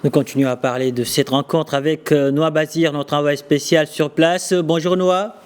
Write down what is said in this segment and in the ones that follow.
Nous continuons à parler de cette rencontre avec Noah Bazir, notre envoyé spécial sur place. Bonjour Noah.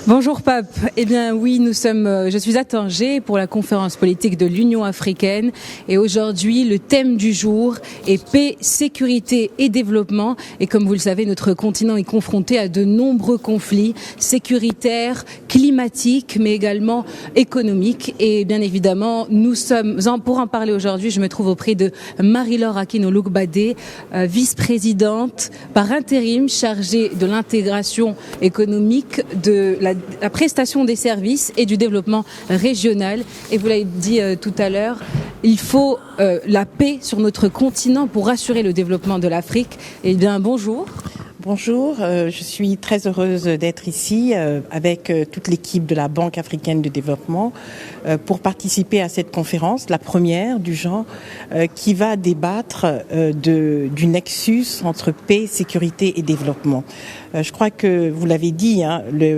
Bonjour Pape. Eh bien oui, je suis à Tanger pour la conférence politique de l'Union africaine et aujourd'hui le thème du jour est paix, sécurité et développement. Et comme vous le savez, notre continent est confronté à de nombreux conflits sécuritaires, climatiques, mais également économiques. Et bien évidemment, pour en parler aujourd'hui, je me trouve auprès de Marie-Laure Akino-Loukbadé, vice-présidente par intérim chargée de l'intégration économique, de la prestation des services et du développement régional. Et vous l'avez dit tout à l'heure, il faut la paix sur notre continent pour assurer le développement de l'Afrique. Eh bien, bonjour. Bonjour, je suis très heureuse d'être ici avec toute l'équipe de la Banque africaine de développement pour participer à cette conférence, la première du genre, qui va débattre du nexus entre paix, sécurité et développement. Je crois que vous l'avez dit,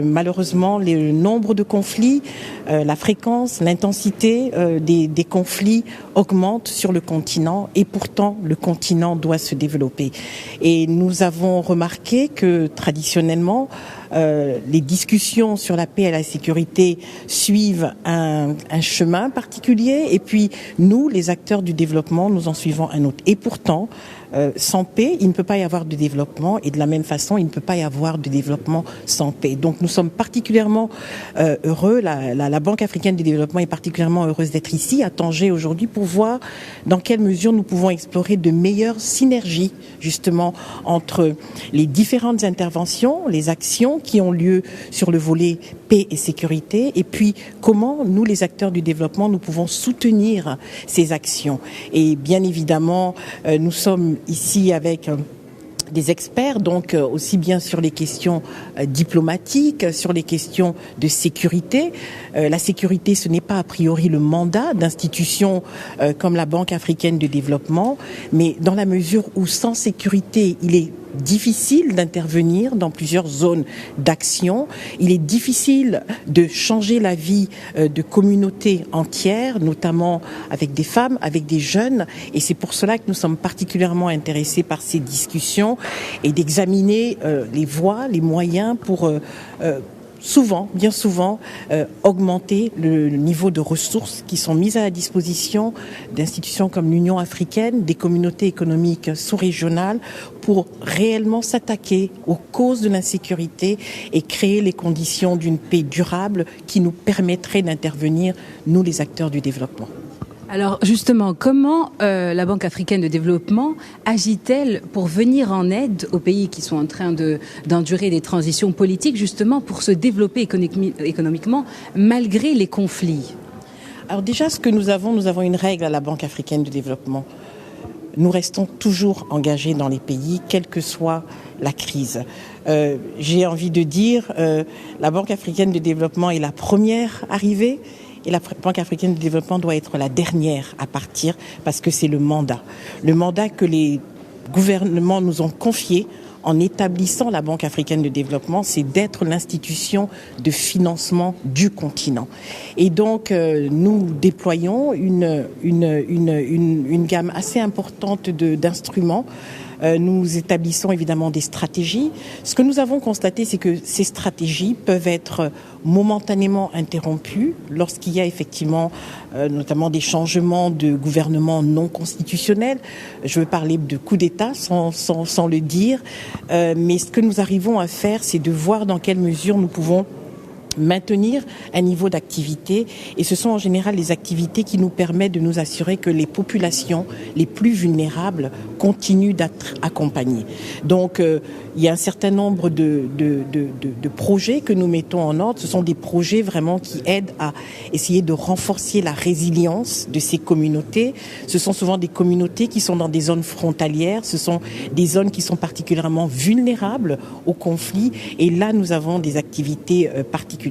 malheureusement, le nombre de conflits, la fréquence, l'intensité des conflits augmente sur le continent et pourtant le continent doit se développer. Et nous avons remarqué que traditionnellement, les discussions sur la paix et la sécurité suivent un chemin particulier et puis nous, les acteurs du développement, nous en suivons un autre. Et pourtant, sans paix, il ne peut pas y avoir de développement et de la même façon, il ne peut pas y avoir de développement sans paix. Donc nous sommes particulièrement heureux, la Banque africaine de développement est particulièrement heureuse d'être ici à Tanger aujourd'hui pour voir dans quelle mesure nous pouvons explorer de meilleures synergies justement entre les différentes interventions, les actions qui ont lieu sur le volet paix et sécurité et puis comment nous, les acteurs du développement, nous pouvons soutenir ces actions. Et bien évidemment, nous sommes ici avec des experts, donc aussi bien sur les questions diplomatiques, sur les questions de sécurité. La sécurité, ce n'est pas a priori le mandat d'institutions comme la Banque africaine de développement, mais dans la mesure où sans sécurité, il est difficile d'intervenir dans plusieurs zones d'action. Il est difficile de changer la vie de communautés entières, notamment avec des femmes, avec des jeunes. Et c'est pour cela que nous sommes particulièrement intéressés par ces discussions et d'examiner les voies, les moyens pour bien souvent, augmenter le niveau de ressources qui sont mises à la disposition d'institutions comme l'Union africaine, des communautés économiques sous-régionales pour réellement s'attaquer aux causes de l'insécurité et créer les conditions d'une paix durable qui nous permettrait d'intervenir, nous les acteurs du développement. Alors justement, comment la Banque africaine de développement agit-elle pour venir en aide aux pays qui sont en train d'endurer des transitions politiques, justement pour se développer économiquement malgré les conflits? Alors déjà, ce que nous avons une règle à la Banque africaine de développement. Nous restons toujours engagés dans les pays, quelle que soit la crise. J'ai envie de dire, la Banque africaine de développement est la première arrivée. Et la Banque africaine de développement doit être la dernière à partir parce que c'est le mandat. Le mandat que les gouvernements nous ont confié en établissant la Banque africaine de développement, c'est d'être l'institution de financement du continent. Et donc, nous déployons une gamme assez importante d'instruments. Nous établissons évidemment des stratégies. Ce que nous avons constaté, c'est que ces stratégies peuvent être momentanément interrompues lorsqu'il y a effectivement notamment des changements de gouvernement non constitutionnels. Je veux parler de coup d'État sans le dire. Mais ce que nous arrivons à faire, c'est de voir dans quelle mesure nous pouvons maintenir un niveau d'activité et ce sont en général les activités qui nous permettent de nous assurer que les populations les plus vulnérables continuent d'être accompagnées. Donc il y a un certain nombre de projets que nous mettons en ordre. Ce sont des projets vraiment qui aident à essayer de renforcer la résilience de ces communautés. Ce sont souvent des communautés qui sont dans des zones frontalières. Ce sont des zones qui sont particulièrement vulnérables aux conflits et là nous avons des activités particulières.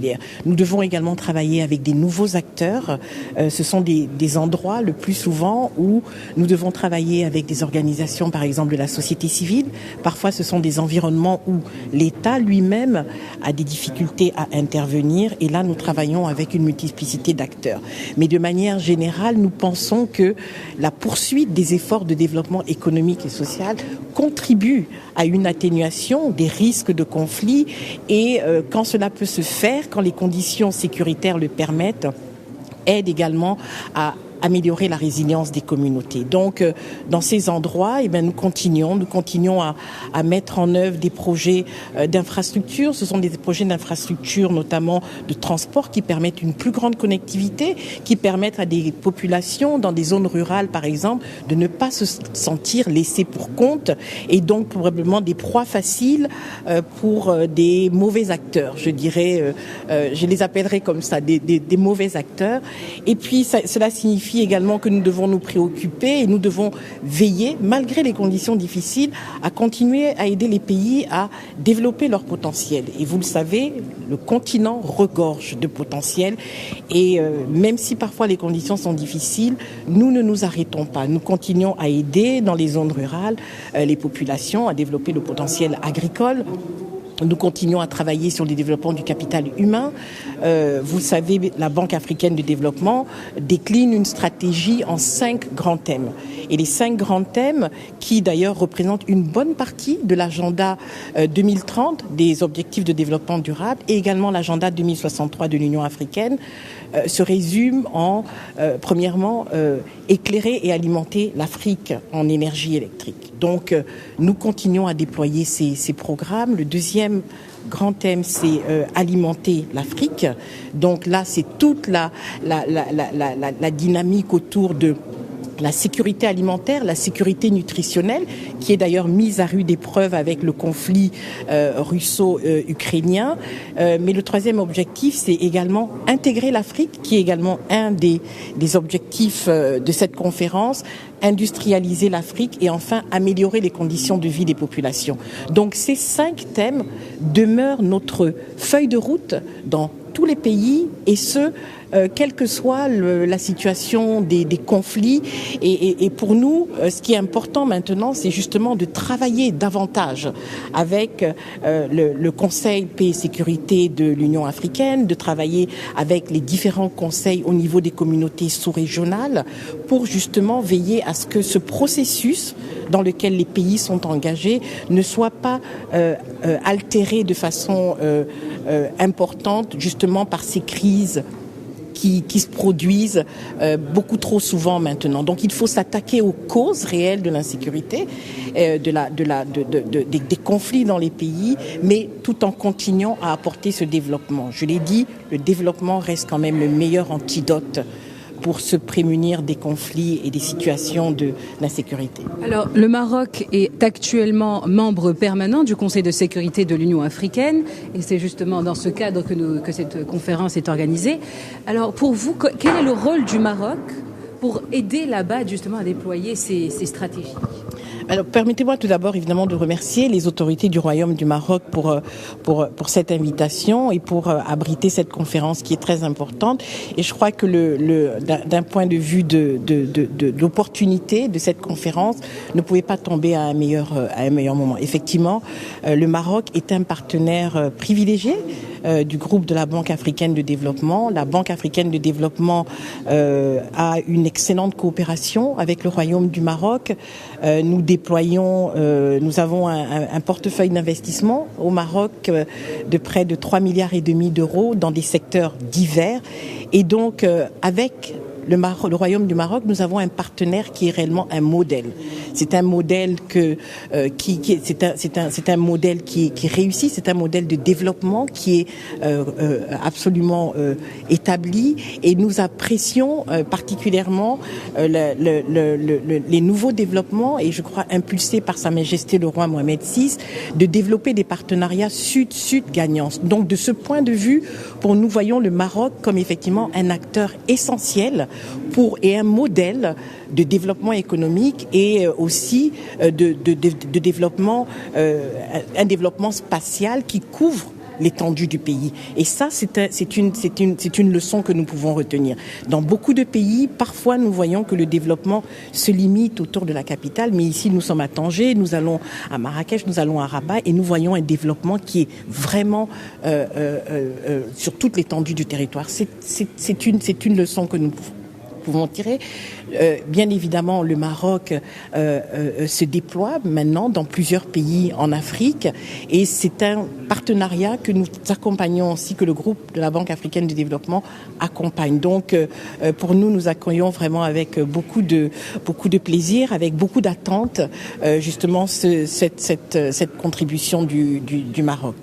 Nous devons également travailler avec des nouveaux acteurs. Ce sont des endroits le plus souvent où nous devons travailler avec des organisations l'organisation, par exemple, de la société civile. Parfois, ce sont des environnements où l'État lui-même a des difficultés à intervenir. Et là, nous travaillons avec une multiplicité d'acteurs. Mais de manière générale, nous pensons que la poursuite des efforts de développement économique et social contribue à une atténuation des risques de conflit. Et quand cela peut se faire, quand les conditions sécuritaires le permettent, aide également à améliorer la résilience des communautés. Donc, dans ces endroits, nous continuons à mettre en œuvre des projets d'infrastructure. Ce sont des projets d'infrastructure, notamment de transport, qui permettent une plus grande connectivité, qui permettent à des populations dans des zones rurales, par exemple, de ne pas se sentir laissées pour compte et donc probablement des proies faciles pour des mauvais acteurs. Je dirais, je les appellerai comme ça, des mauvais acteurs. Et puis, cela signifie également que nous devons nous préoccuper et nous devons veiller, malgré les conditions difficiles, à continuer à aider les pays à développer leur potentiel. Et vous le savez, le continent regorge de potentiel et même si parfois les conditions sont difficiles, nous ne nous arrêtons pas. Nous continuons à aider dans les zones rurales les populations à développer le potentiel agricole. Nous continuons à travailler sur le développement du capital humain. Vous savez, la Banque africaine de développement décline une stratégie en 5 grands thèmes. Et les 5 grands thèmes, qui d'ailleurs représentent une bonne partie de l'agenda 2030 des objectifs de développement durable et également l'agenda 2063 de l'Union africaine, se résument en, premièrement, éclairer et alimenter l'Afrique en énergie électrique. Donc, nous continuons à déployer ces programmes. Le deuxième grand thème, c'est alimenter l'Afrique. Donc là, c'est toute la dynamique autour de la sécurité alimentaire, la sécurité nutritionnelle, qui est d'ailleurs mise à rude épreuve avec le conflit russo-ukrainien. Mais le troisième objectif, c'est également intégrer l'Afrique, qui est également un des objectifs de cette conférence, industrialiser l'Afrique et enfin améliorer les conditions de vie des populations. Donc ces 5 thèmes demeurent notre feuille de route dans tous les pays et quelle que soit la situation des conflits. Et pour nous, ce qui est important maintenant, c'est justement de travailler davantage avec le Conseil paix et sécurité de l'Union africaine, de travailler avec les différents conseils au niveau des communautés sous-régionales pour justement veiller à ce que ce processus dans lequel les pays sont engagés ne soit pas altéré de façon importante justement par ces crises qui se produisent beaucoup trop souvent maintenant. Donc il faut s'attaquer aux causes réelles de l'insécurité, des conflits dans les pays, mais tout en continuant à apporter ce développement. Je l'ai dit, le développement reste quand même le meilleur antidote pour se prémunir des conflits et des situations d'insécurité. Alors, le Maroc est actuellement membre permanent du Conseil de sécurité de l'Union africaine et c'est justement dans ce cadre que cette conférence est organisée. Alors, pour vous, quel est le rôle du Maroc pour aider là-bas justement à déployer ces stratégies ? Alors, permettez-moi tout d'abord évidemment de remercier les autorités du Royaume du Maroc pour cette invitation et pour abriter cette conférence qui est très importante. Et je crois que d'un point de vue de l'opportunité de cette conférence, ne pouvait pas tomber à un meilleur moment. Effectivement, le Maroc est un partenaire privilégié du groupe de la Banque africaine de développement. La Banque africaine de développement a une excellente coopération avec le Royaume du Maroc. Nous avons un portefeuille d'investissement au Maroc de près de 3,5 milliards d'euros dans des secteurs divers. Et donc, avec le Royaume du Maroc, nous avons un partenaire qui est réellement un modèle. C'est un modèle c'est un modèle qui réussit, c'est un modèle de développement qui est absolument établi et nous apprécions particulièrement les nouveaux développements et je crois impulsés par Sa Majesté le Roi Mohamed VI de développer des partenariats sud-sud gagnants. Donc de ce point de vue, pour nous voyons le Maroc comme effectivement un acteur essentiel et un modèle de développement économique et aussi de développement, un développement spatial qui couvre l'étendue du pays. Et ça, c'est une leçon que nous pouvons retenir. Dans beaucoup de pays, parfois, nous voyons que le développement se limite autour de la capitale, mais ici, nous sommes à Tanger, nous allons à Marrakech, nous allons à Rabat, et nous voyons un développement qui est vraiment sur toute l'étendue du territoire. C'est une leçon que nous pouvons tirer. Bien évidemment, le Maroc se déploie maintenant dans plusieurs pays en Afrique et c'est un partenariat que nous accompagnons aussi, que le groupe de la Banque africaine de développement accompagne. Donc, pour nous, nous accueillons vraiment avec beaucoup de plaisir, avec beaucoup d'attente, justement, cette contribution du Maroc.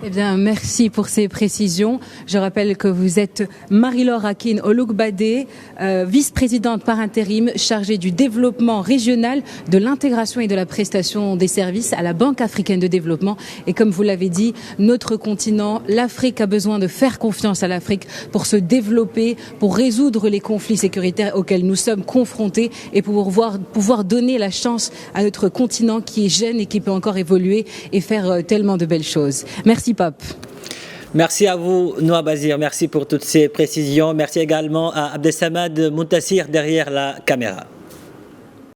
Eh bien, merci pour ces précisions. Je rappelle que vous êtes Marie-Laure Akin Ologbadé, vice-présidente par intérim chargée du développement régional, de l'intégration et de la prestation des services à la Banque africaine de développement. Et comme vous l'avez dit, notre continent, l'Afrique a besoin de faire confiance à l'Afrique pour se développer, pour résoudre les conflits sécuritaires auxquels nous sommes confrontés et pour pouvoir donner la chance à notre continent qui est jeune et qui peut encore évoluer et faire tellement de belles choses. Merci Pape. Merci à vous, Noa Bazir. Merci pour toutes ces précisions. Merci également à Abdesamad Moutassir derrière la caméra.